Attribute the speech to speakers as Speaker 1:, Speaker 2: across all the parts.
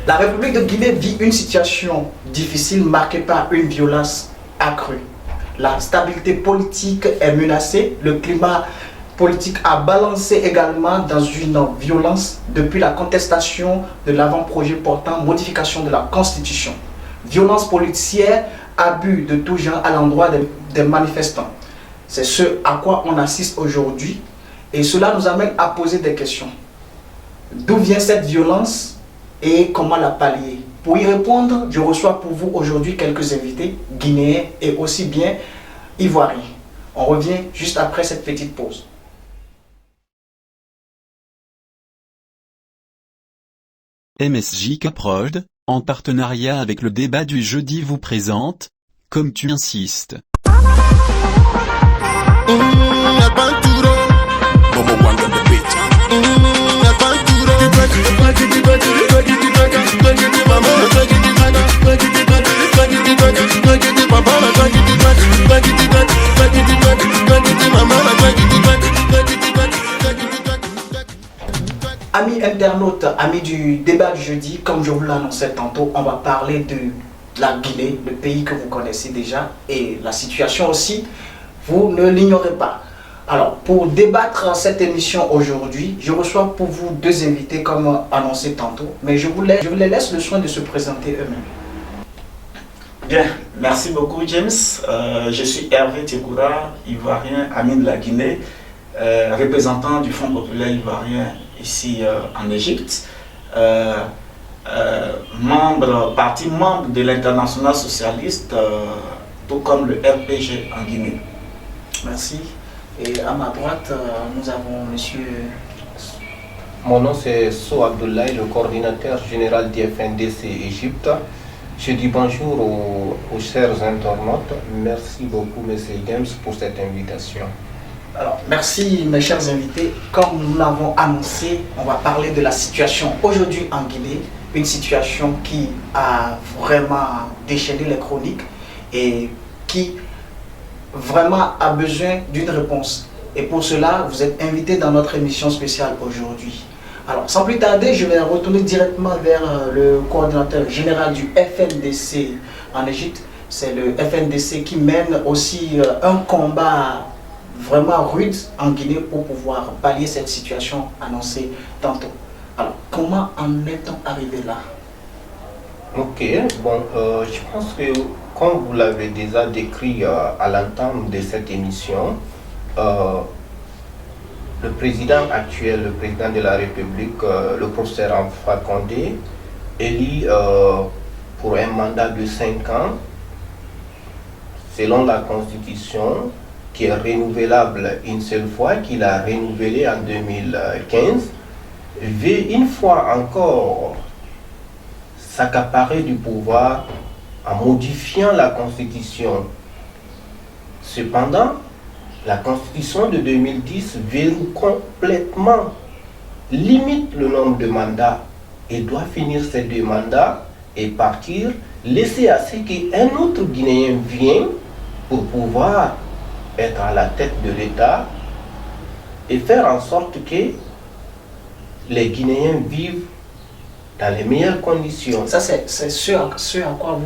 Speaker 1: La République de Guinée vit une situation difficile marquée par une violence accrue. La stabilité politique est menacée, le climat politique a balancé également dans une violence depuis la contestation de l'avant-projet portant modification de la Constitution. Violence policière, abus de tout genre à l'endroit des manifestants. C'est ce à quoi on assiste aujourd'hui et cela nous amène à poser des questions. D'où vient cette violence et comment la pallier? Pour y répondre, je reçois pour vous aujourd'hui quelques invités guinéens et aussi bien ivoiriens. On revient juste après cette petite pause.
Speaker 2: MSJ Caprod, en partenariat avec le débat du jeudi vous présente « Comme tu insistes ».
Speaker 1: Amis internautes, amis du débat du jeudi, comme je vous l'annonçais tantôt, on va parler de la Guinée, le pays que vous connaissez déjà, et la situation aussi, vous ne l'ignorez pas. Alors, pour débattre cette émission aujourd'hui, je reçois pour vous deux invités comme annoncé tantôt, mais je vous les laisse le soin de se présenter eux-mêmes.
Speaker 3: Bien, merci beaucoup James. Je suis Hervé Tiekoura, ivoirien, ami de la Guinée, représentant du Fonds populaire ivoirien ici en Égypte, parti membre de l'Internationale socialiste, tout comme le RPG en Guinée.
Speaker 1: Merci. Et à ma droite, nous avons monsieur...
Speaker 4: Mon nom c'est So Abdoulaye, le coordinateur général du FNDC Égypte. Je dis bonjour aux chers internautes. Merci beaucoup, M. James, pour cette invitation.
Speaker 1: Alors, merci mes chers invités. Comme nous l'avons annoncé, on va parler de la situation aujourd'hui en Guinée. Une situation qui a vraiment déchaîné les chroniques et qui vraiment a besoin d'une réponse. Et pour cela, vous êtes invités dans notre émission spéciale aujourd'hui. Alors, sans plus tarder, je vais retourner directement vers le coordinateur général du FNDC en Égypte. C'est le FNDC qui mène aussi un combat vraiment rude en Guinée pour pouvoir pallier cette situation annoncée tantôt. Alors, comment en est-on arrivé là?
Speaker 4: Ok, bon, je pense que comme vous l'avez déjà décrit à l'entame de cette émission, le président actuel, le président de la République, le professeur Alpha Condé, élu pour un mandat de 5 ans, selon la Constitution, qui est renouvelable une seule fois, qu'il a renouvelé en 2015, veut une fois encore s'accaparer du pouvoir en modifiant la Constitution. Cependant, la Constitution de 2010 verrouille complètement, limite le nombre de mandats. Il doit finir ces 2 mandats et partir, laisser à ce qu'un autre Guinéen vienne pour pouvoir être à la tête de l'État et faire en sorte que les Guinéens vivent dans les meilleures conditions.
Speaker 1: Ça, c'est ce à quoi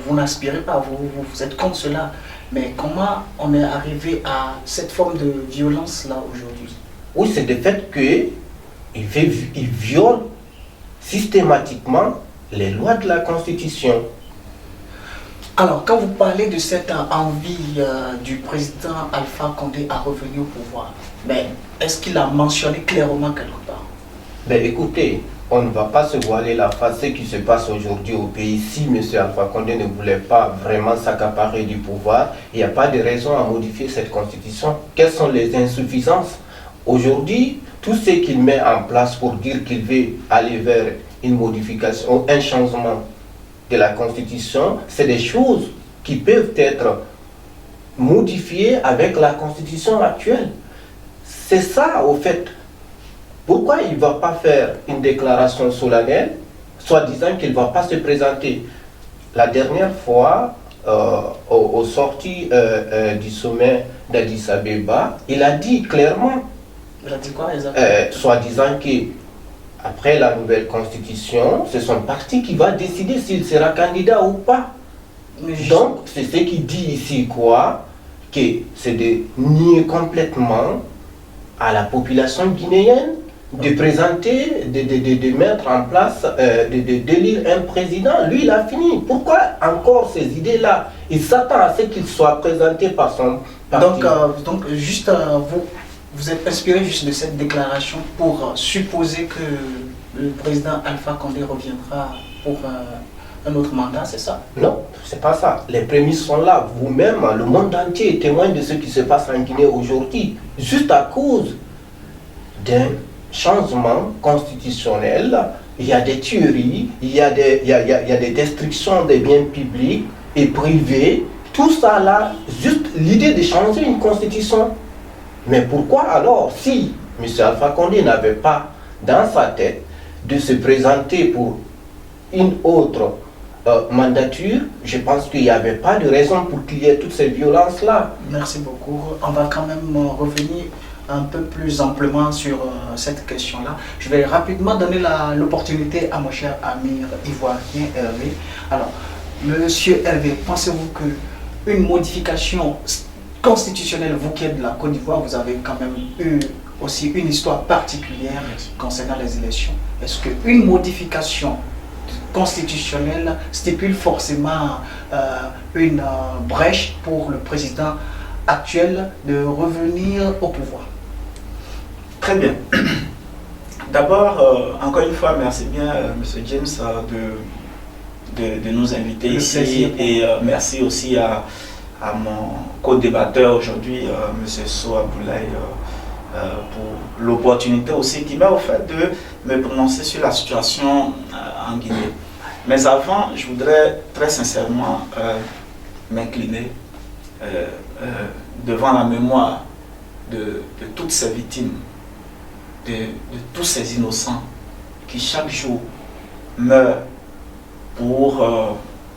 Speaker 1: vous n'aspirez pas, vous êtes contre cela. Mais comment on est arrivé à cette forme de violence-là aujourd'hui?
Speaker 4: Oui, c'est le fait qu'ils violent systématiquement les lois de la Constitution.
Speaker 1: Alors, quand vous parlez de cette envie du président Alpha Condé à revenir au pouvoir, mais est-ce qu'il a mentionné clairement quelque part?
Speaker 4: Ben écoutez, on ne va pas se voiler la face. Ce qui se passe aujourd'hui au pays, si M. Alpha Condé ne voulait pas vraiment s'accaparer du pouvoir, il n'y a pas de raison à modifier cette constitution. Quelles sont les insuffisances? Aujourd'hui, tout ce qu'il met en place pour dire qu'il veut aller vers une modification, un changement de la constitution, c'est des choses qui peuvent être modifiées avec la constitution actuelle. C'est ça, au fait. Pourquoi il ne va pas faire une déclaration solennelle, soi-disant qu'il ne va pas se présenter? La dernière fois, aux sorties du sommet d'Addis Abeba, il a dit clairement,
Speaker 1: il a dit quoi exactement?
Speaker 4: soi-disant que Après la nouvelle constitution, c'est son parti qui va décider s'il sera candidat ou pas. Donc, c'est ce qui dit ici quoi? Que c'est de nier complètement à la population guinéenne de présenter, de mettre en place, d'élire un président. Lui, il a fini. Pourquoi encore ces idées-là? Il s'attend à ce qu'il soit présenté par son parti.
Speaker 1: Donc juste, vous êtes inspiré juste de cette déclaration pour supposer que le président Alpha Condé reviendra pour un autre mandat, c'est ça?
Speaker 4: Non, c'est pas ça. Les prémices sont là. Vous-même, le monde entier est témoin de ce qui se passe en Guinée aujourd'hui. Juste à cause d'un changement constitutionnel, il y a des tueries, il y a des destructions des biens publics et privés. Tout ça là, juste l'idée de changer une constitution. Mais pourquoi alors, si M. Alpha Condé n'avait pas dans sa tête de se présenter pour une autre mandature, je pense qu'il n'y avait pas de raison pour qu'il y ait toutes ces violences-là.
Speaker 1: Merci beaucoup. On va quand même revenir un peu plus amplement sur cette question-là. Je vais rapidement donner l'opportunité à mon cher ami ivoirien Hervé. Alors, Monsieur Hervé, pensez-vous qu'une modification constitutionnelle, vous qui êtes de la Côte d'Ivoire, vous avez quand même eu aussi une histoire particulière concernant les élections. Est-ce qu'une modification constitutionnelle stipule forcément une brèche pour le président actuel de revenir au pouvoir?
Speaker 3: Très bien. D'abord, encore une fois, merci bien, M. James, de nous inviter ici. Et merci aussi à mon co-débatteur aujourd'hui, M. So Aboulaye, pour l'opportunité aussi qu'il m'a offert de me prononcer sur la situation en Guinée. Mais avant, je voudrais très sincèrement m'incliner devant la mémoire de toutes ces victimes, de tous ces innocents qui chaque jour meurent pour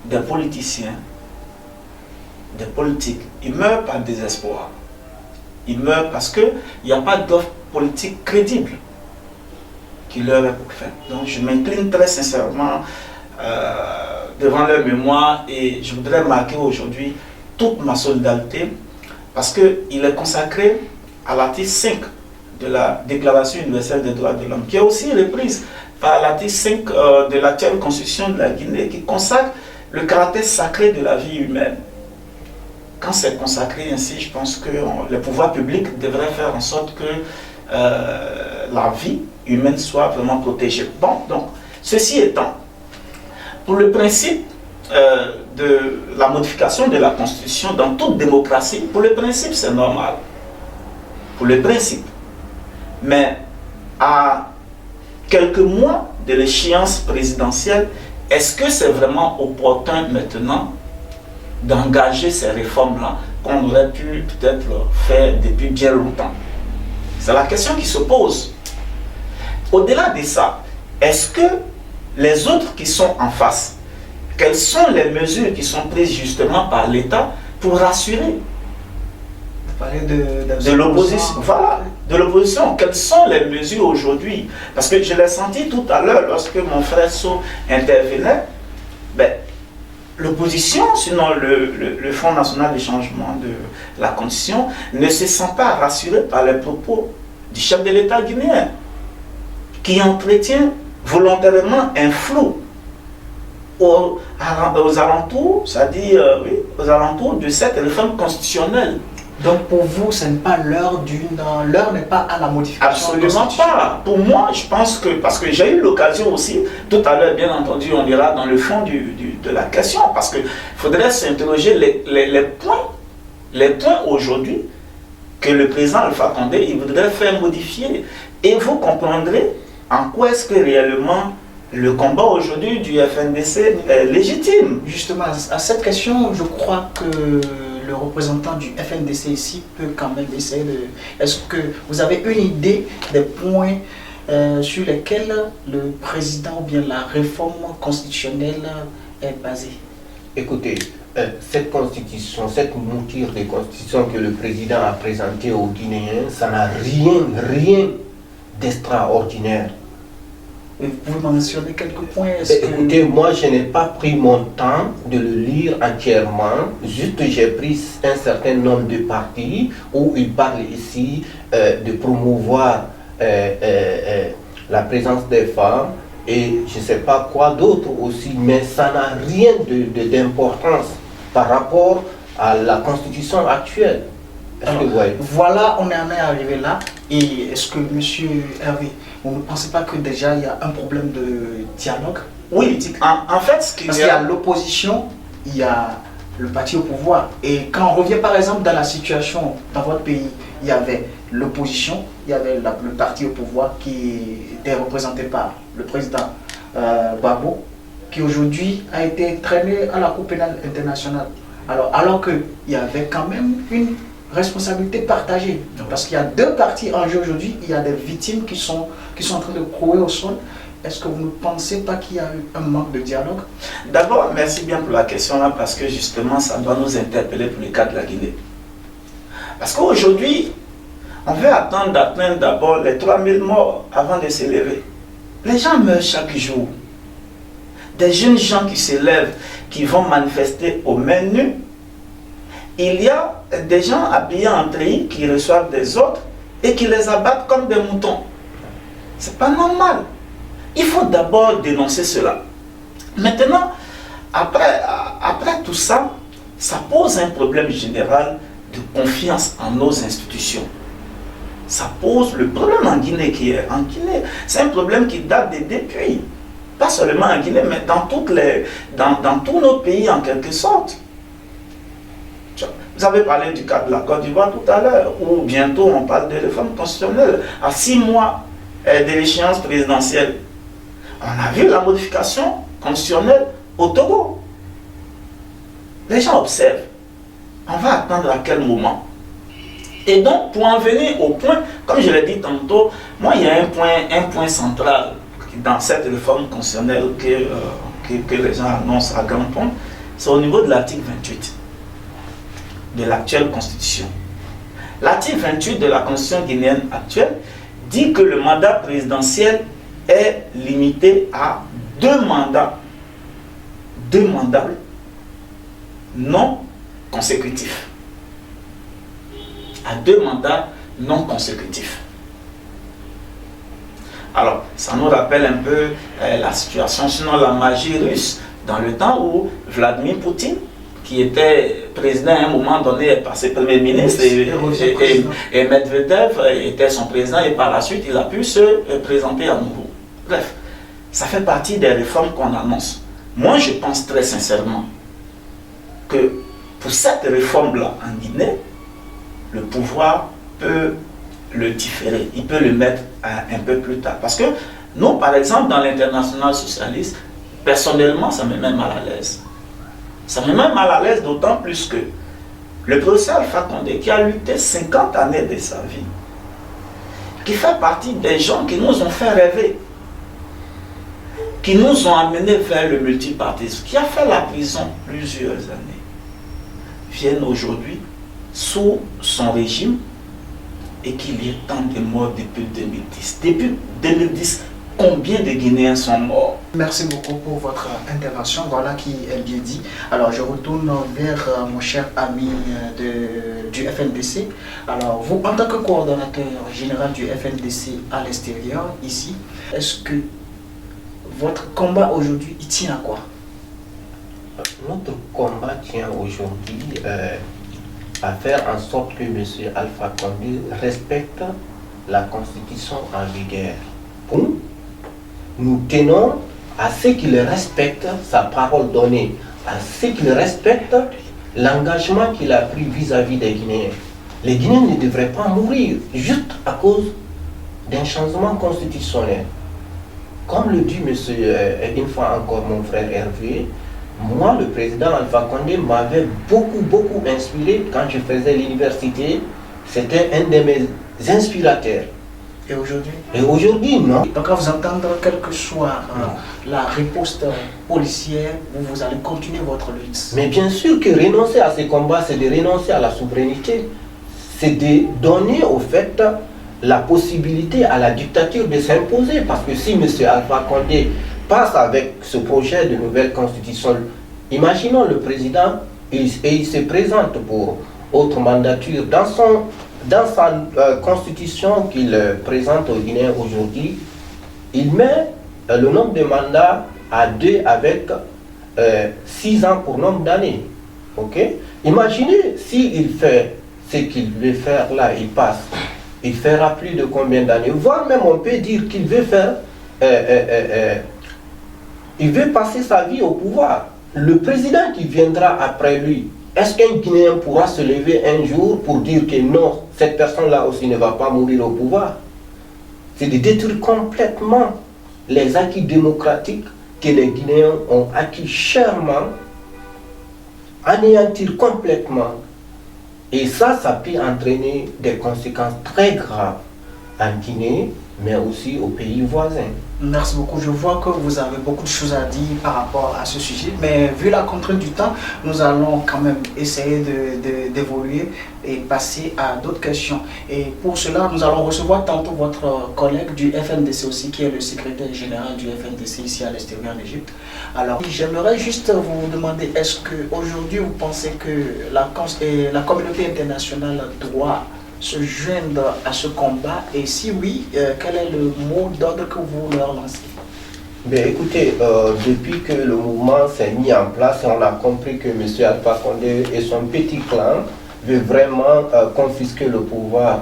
Speaker 3: des politiciens, des politiques. Ils meurent par désespoir. Ils meurent parce qu'il n'y a pas d'offre politique crédible qui leur est faite. Donc je m'incline très sincèrement devant leur mémoire et je voudrais marquer aujourd'hui toute ma solidarité parce qu'il est consacré à l'article 5 de la Déclaration universelle des droits de l'homme, qui est aussi reprise par l'article 5 de l'actuelle constitution de la Guinée, qui consacre le caractère sacré de la vie humaine. Quand c'est consacré ainsi, je pense que les pouvoirs publics devraient faire en sorte que la vie humaine soit vraiment protégée. Bon, donc, ceci étant, pour le principe de la modification de la Constitution dans toute démocratie, pour le principe, c'est normal. Pour le principe. Mais à quelques mois de l'échéance présidentielle, est-ce que c'est vraiment opportun maintenant d'engager ces réformes-là qu'on aurait pu peut-être faire depuis bien longtemps? C'est la question qui se pose. Au-delà de ça, est-ce que les autres qui sont en face, quelles sont les mesures qui sont prises justement par l'État pour rassurer de l'opposition? Voilà, de l'opposition. Quelles sont les mesures aujourd'hui? Parce que je l'ai senti tout à l'heure lorsque mon frère So intervenait. Ben, l'opposition, sinon le Front national de changement de la Constitution, ne se sent pas rassuré par les propos du chef de l'État guinéen, qui entretient volontairement un flou aux alentours, c'est-à-dire oui, aux alentours de cette réforme constitutionnelle.
Speaker 1: Donc pour vous, ce n'est pas l'heure l'heure n'est pas à la modification.
Speaker 3: Absolument pas. Pour moi, je pense que, parce que j'ai eu l'occasion aussi, tout à l'heure, bien entendu, on ira dans le fond de la question, parce qu'il faudrait s'interroger les points aujourd'hui que le président Alpha Condé il voudrait faire modifier. Et vous comprendrez en quoi est-ce que réellement le combat aujourd'hui du FNDC est légitime.
Speaker 1: Justement, à cette question, je crois que le représentant du FNDC ici peut quand même essayer de... Est-ce que vous avez une idée des points sur lesquels le président ou bien la réforme constitutionnelle est basée?
Speaker 4: Écoutez, cette constitution, cette mouture de constitution que le président a présentée aux Guinéens, ça n'a rien d'extraordinaire.
Speaker 1: Vous pouvez mentionner quelques points?
Speaker 4: Écoutez, moi je n'ai pas pris mon temps de le lire entièrement, juste j'ai pris un certain nombre de parties où il parle ici de promouvoir la présence des femmes et je ne sais pas quoi d'autre aussi, mais ça n'a rien d'importance par rapport à la constitution actuelle.
Speaker 1: Alors, voilà, on est arrivé là. Et est-ce que, monsieur Hervé, vous ne pensez pas que déjà il y a un problème de dialogue politique?
Speaker 3: En fait,
Speaker 1: parce qu'il y a l'opposition, il y a le parti au pouvoir. Et quand on revient par exemple dans la situation dans votre pays, il y avait l'opposition, il y avait le parti au pouvoir qui était représenté par le président Gbagbo, qui aujourd'hui a été traîné à la Cour pénale internationale. Alors qu'il y avait quand même une responsabilité partagée, parce qu'il y a deux parties en jeu aujourd'hui, il y a des victimes qui sont en train de courir au sol. Est-ce que vous ne pensez pas qu'il y a eu un manque de dialogue?
Speaker 3: D'abord, merci bien pour la question là, parce que justement ça doit nous interpeller pour le cas de la Guinée. Parce qu'aujourd'hui, on veut attendre d'atteindre d'abord les 3000 morts avant de s'élever. Les gens meurent chaque jour. Des jeunes gens qui s'élèvent, qui vont manifester aux mains nues. Il y a des gens habillés en treillis qui reçoivent des ordres et qui les abattent comme des moutons. C'est pas normal. Il faut d'abord dénoncer cela. Maintenant, après tout ça, ça pose un problème général de confiance en nos institutions. Ça pose le problème en Guinée qui est en Guinée. C'est un problème qui date depuis, pas seulement en Guinée, mais dans tous nos pays en quelque sorte. Vous avez parlé du cas de la Côte d'Ivoire tout à l'heure, où bientôt on parle de réforme constitutionnelle, à 6 mois de l'échéance présidentielle. On a vu la modification constitutionnelle au Togo. Les gens observent. On va attendre à quel moment? Et donc, pour en venir au point, comme je l'ai dit tantôt, moi il y a un point central dans cette réforme constitutionnelle que les gens annoncent à grands points, c'est au niveau de l'article 28. De l'actuelle constitution. L'article 28 de la constitution guinéenne actuelle dit que le mandat présidentiel est limité à 2 mandats. 2 mandats non consécutifs. À 2 mandats non consécutifs. Alors, ça nous rappelle un peu la situation, sinon la magie russe, dans le temps où Vladimir Poutine, qui était président à un moment donné, est passé Premier ministre et Medvedev était son président et par la suite il a pu se présenter à nouveau. Bref, ça fait partie des réformes qu'on annonce. Moi je pense très sincèrement que pour cette réforme-là en Guinée, le pouvoir peut le différer, il peut le mettre un peu plus tard. Parce que nous, par exemple, dans l'international socialiste, personnellement, ça me met mal à l'aise. Ça me met mal à l'aise d'autant plus que le professeur Alpha Condé, qui a lutté 50 années de sa vie, qui fait partie des gens qui nous ont fait rêver, qui nous ont amenés vers le multipartisme, qui a fait la prison plusieurs années, viennent aujourd'hui sous son régime et qu'il y ait tant de morts depuis 2010. Depuis 2010, combien de Guinéens sont morts?
Speaker 1: Merci beaucoup pour votre intervention, voilà qui est bien dit. Alors je retourne vers mon cher ami du FNDC. Alors vous, en tant que coordonnateur général du FNDC à l'extérieur, ici, est-ce que votre combat aujourd'hui, il tient à quoi?
Speaker 4: Notre combat tient aujourd'hui à faire en sorte que M. Alpha Condé respecte la constitution en vigueur. Nous tenons à ce qu'il respecte sa parole donnée, à ce qu'il respecte l'engagement qu'il a pris vis-à-vis des Guinéens. Les Guinéens ne devraient pas mourir juste à cause d'un changement constitutionnel. Comme le dit une fois encore mon frère Hervé, moi, le président Alpha Condé m'avait beaucoup inspiré quand je faisais l'université. C'était un de mes inspirateurs.
Speaker 1: Et aujourd'hui?
Speaker 4: Et aujourd'hui, non.
Speaker 1: Donc à vous entendre, quelle que soit la riposte policière, vous allez continuer votre lutte.
Speaker 4: Mais bien sûr que renoncer à ces combats, c'est de renoncer à la souveraineté. C'est de donner au fait la possibilité à la dictature de s'imposer. Parce que si M. Alpha Condé passe avec ce projet de nouvelle constitution, imaginons le président, et il se présente pour autre mandature. Dans sa constitution qu'il présente aux Guinéens aujourd'hui, il met le nombre de mandats à 2 avec 6 ans pour nombre d'années. Okay? Imaginez s'il fait ce qu'il veut faire là, il passe. Il fera plus de combien d'années? Voire même on peut dire qu'il veut faire... il veut passer sa vie au pouvoir. Le président qui viendra après lui, est-ce qu'un Guinéen pourra se lever un jour pour dire que non, cette personne-là aussi ne va pas mourir au pouvoir? C'est de détruire complètement les acquis démocratiques que les Guinéens ont acquis chèrement, anéantir complètement. Et ça peut entraîner des conséquences très graves en Guinée, mais aussi aux pays voisins.
Speaker 1: Merci beaucoup. Je vois que vous avez beaucoup de choses à dire par rapport à ce sujet, mais vu la contrainte du temps, nous allons quand même essayer d'évoluer et passer à d'autres questions. Et pour cela, nous allons recevoir tantôt votre collègue du FNDC aussi, qui est le secrétaire général du FNDC ici à l'extérieur d'Égypte. Alors, j'aimerais juste vous demander, est-ce qu'aujourd'hui vous pensez que la communauté internationale doit se joindre à ce combat, et si oui, quel est le mot d'ordre que vous leur lancez?
Speaker 4: Bien, écoutez, depuis que le mouvement s'est mis en place et on a compris que M. Alpha Condé et son petit clan veulent vraiment confisquer le pouvoir,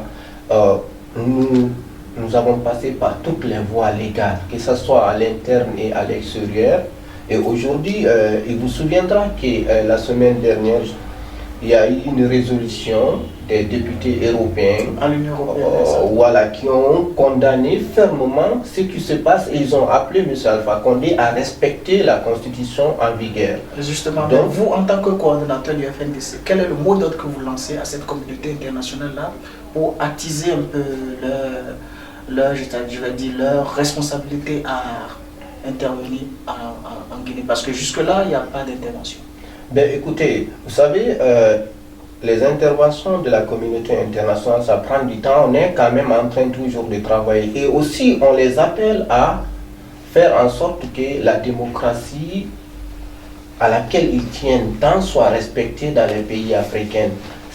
Speaker 4: nous avons passé par toutes les voies légales, que ce soit à l'interne et à l'extérieur. Et aujourd'hui, il vous souviendra que la semaine dernière, il y a eu une résolution des députés européens
Speaker 1: à l'Union européenne,
Speaker 4: voilà, qui ont condamné fermement ce qui se passe, et ils ont appelé M. Alpha Condé à respecter la constitution en vigueur.
Speaker 1: Justement, donc, vous, en tant que coordonnateur du FNDC, quel est le mot d'ordre que vous lancez à cette communauté internationale-là pour attiser un peu leur responsabilité à intervenir en Guinée? Parce que jusque-là, il n'y a pas d'intervention.
Speaker 4: Ben, écoutez, vous savez, les interventions de la communauté internationale, ça prend du temps. On est quand même en train toujours de travailler. Et aussi, on les appelle à faire en sorte que la démocratie à laquelle ils tiennent tant soit respectée dans les pays africains.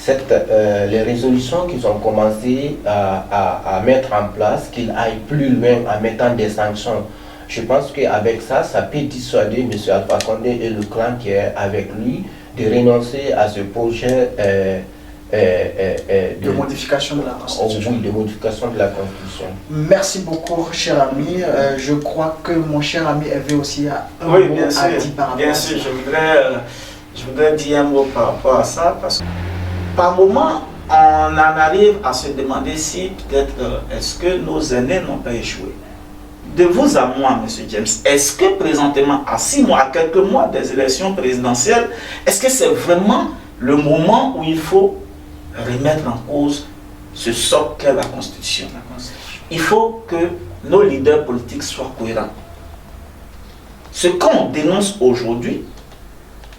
Speaker 4: Les résolutions qu'ils ont commencé à mettre en place, qu'ils aillent plus loin en mettant des sanctions. Je pense qu'avec ça, ça peut dissuader M. Alpha Condé et le clan qui est avec lui de renoncer à ce projet
Speaker 1: de modification de la Constitution.
Speaker 4: Oui, de modification de la Constitution.
Speaker 1: Merci beaucoup, cher ami. Je crois que mon cher ami avait aussi un
Speaker 3: oui,
Speaker 1: mot
Speaker 3: bien
Speaker 1: à
Speaker 3: sûr,
Speaker 1: dire par rapport
Speaker 3: bien
Speaker 1: à
Speaker 3: sûr.
Speaker 1: ça.
Speaker 3: Je voudrais dire un mot par rapport à ça, parce que par moment, on en arrive à se demander si peut-être est-ce que nos aînés n'ont pas échoué. De vous à moi, M. James, est-ce que présentement, à 6 mois, à quelques mois des élections présidentielles, est-ce que c'est vraiment le moment où il faut remettre en cause ce socle qu'est la Constitution? Il faut que nos leaders politiques soient cohérents. Ce qu'on dénonce aujourd'hui,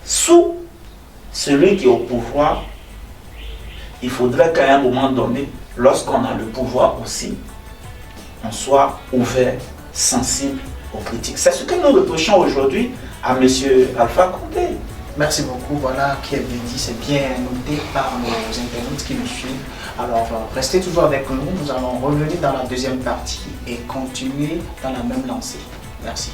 Speaker 3: sous celui qui est au pouvoir, il faudrait qu'à un moment donné, lorsqu'on a le pouvoir aussi, on soit ouvert, sensible aux critiques. C'est ce que nous reprochons aujourd'hui à M. Alpha Condé.
Speaker 1: Merci beaucoup. Voilà qui est bien dit, c'est bien noté par nos internautes qui nous suivent. Alors, restez toujours avec nous. Nous allons revenir dans la deuxième partie et continuer dans la même lancée. Merci.